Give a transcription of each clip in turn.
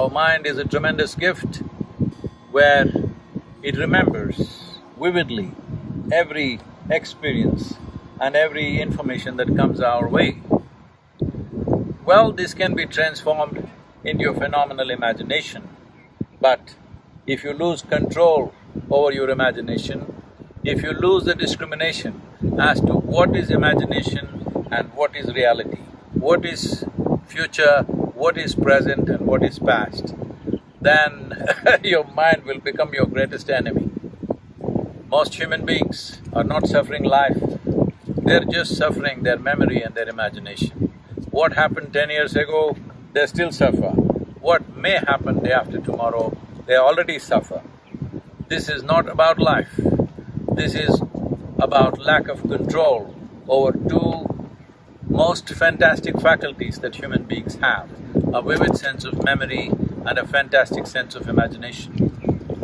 Our mind is a tremendous gift where it remembers vividly every experience and every information that comes our way. Well, this can be transformed into a phenomenal imagination, but if you lose control over your imagination, if you lose the discrimination as to what is imagination and what is reality, what is future, what is present and what is past, then your mind will become your greatest enemy. Most human beings are not suffering life, they're just suffering their memory and their imagination. What happened 10 years ago, they still suffer. What may happen day after tomorrow, they already suffer. This is not about life. This is about lack of control over two most fantastic faculties that human beings have, a vivid sense of memory and a fantastic sense of imagination.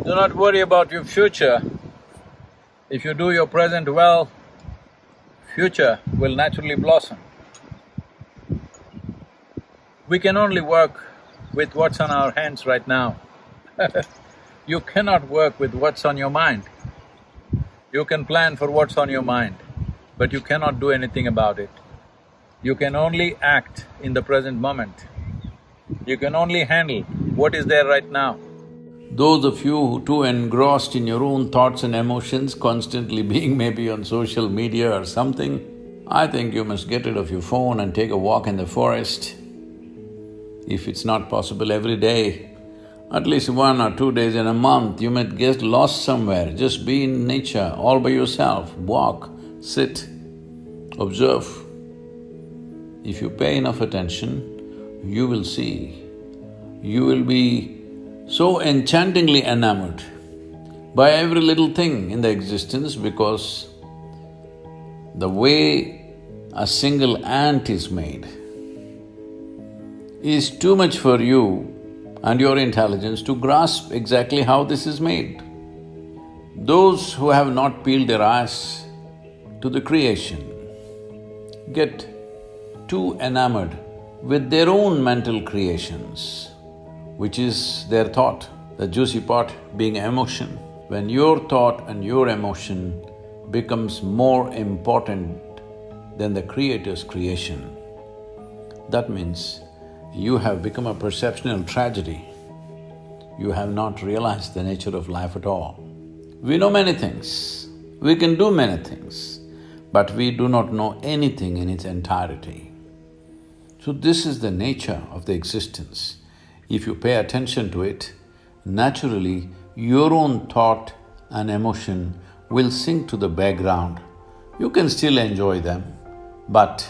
Do not worry about your future. If you do your present well, future will naturally blossom. We can only work with what's on our hands right now. You cannot work with what's on your mind. You can plan for what's on your mind, but you cannot do anything about it. You can only act in the present moment. You can only handle what is there right now. Those of you who too engrossed in your own thoughts and emotions, constantly being maybe on social media or something, I think you must get rid of your phone and take a walk in the forest. If it's not possible every day, at least 1 or 2 days in a month, you might get lost somewhere. Just be in nature, all by yourself, walk, sit, observe. If you pay enough attention, you will see. You will be so enchantingly enamored by every little thing in the existence because the way a single ant is made is too much for you and your intelligence to grasp exactly how this is made. Those who have not peeled their eyes to the creation get too enamored with their own mental creations, which is their thought, the juicy part being emotion. When your thought and your emotion becomes more important than the Creator's creation, that means you have become a perceptional tragedy. You have not realized the nature of life at all. We know many things, we can do many things, but we do not know anything in its entirety. So this is the nature of the existence. If you pay attention to it, naturally your own thought and emotion will sink to the background. You can still enjoy them, but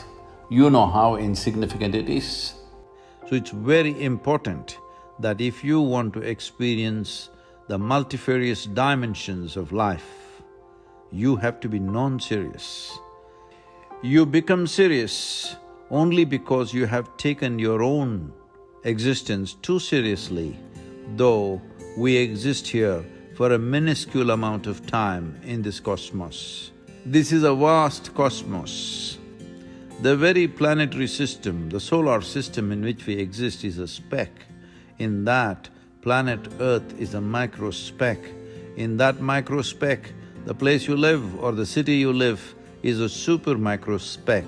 you know how insignificant it is. So it's very important that if you want to experience the multifarious dimensions of life, you have to be non-serious. You become serious only because you have taken your own existence too seriously, though we exist here for a minuscule amount of time in this cosmos. This is a vast cosmos. The very planetary system, the solar system in which we exist is a speck. In that, planet Earth is a micro speck. In that micro speck, the place you live or the city you live is a super micro speck.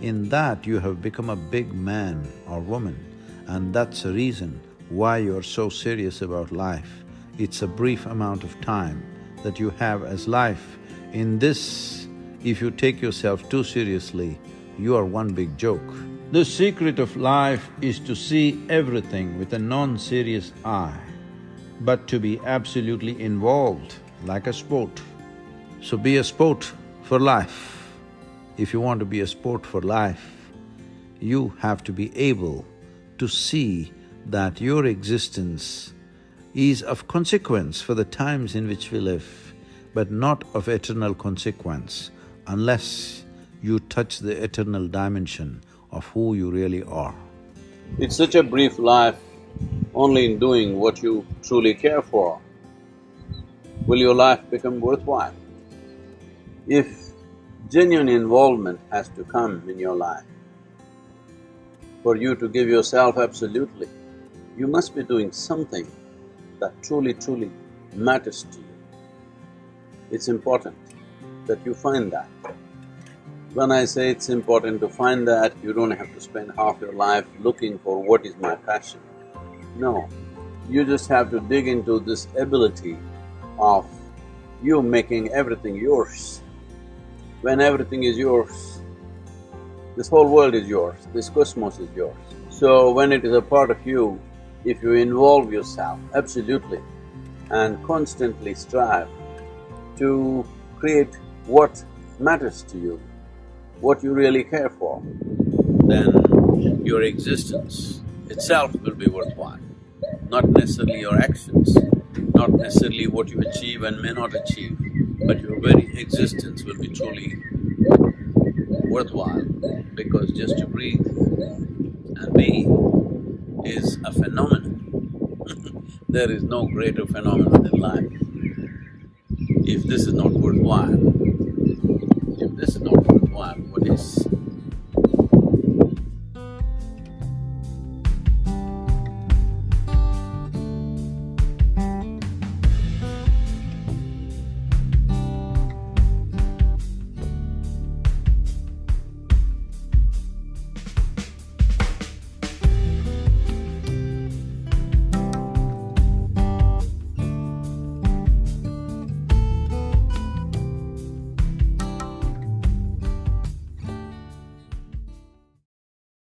In that, you have become a big man or woman, and that's the reason why you're so serious about life. It's a brief amount of time that you have as life. In this, if you take yourself too seriously, you are one big joke. The secret of life is to see everything with a non-serious eye, but to be absolutely involved like a sport. So be a sport for life. If you want to be a sport for life, you have to be able to see that your existence is of consequence for the times in which we live, but not of eternal consequence unless you touch the eternal dimension of who you really are. It's such a brief life, only in doing what you truly care for will your life become worthwhile. If genuine involvement has to come in your life, for you to give yourself absolutely, you must be doing something that truly, truly matters to you. It's important that you find that. When I say it's important to find that, you don't have to spend half your life looking for what is my passion. No, you just have to dig into this ability of you making everything yours. When everything is yours, this whole world is yours, this cosmos is yours. So when it is a part of you, if you involve yourself absolutely and constantly strive to create what matters to you, what you really care for, then your existence itself will be worthwhile. Not necessarily your actions, not necessarily what you achieve and may not achieve, but your very existence will be truly worthwhile, because just to breathe and be is a phenomenon. There is no greater phenomenon in life. If this is not worthwhile, what is?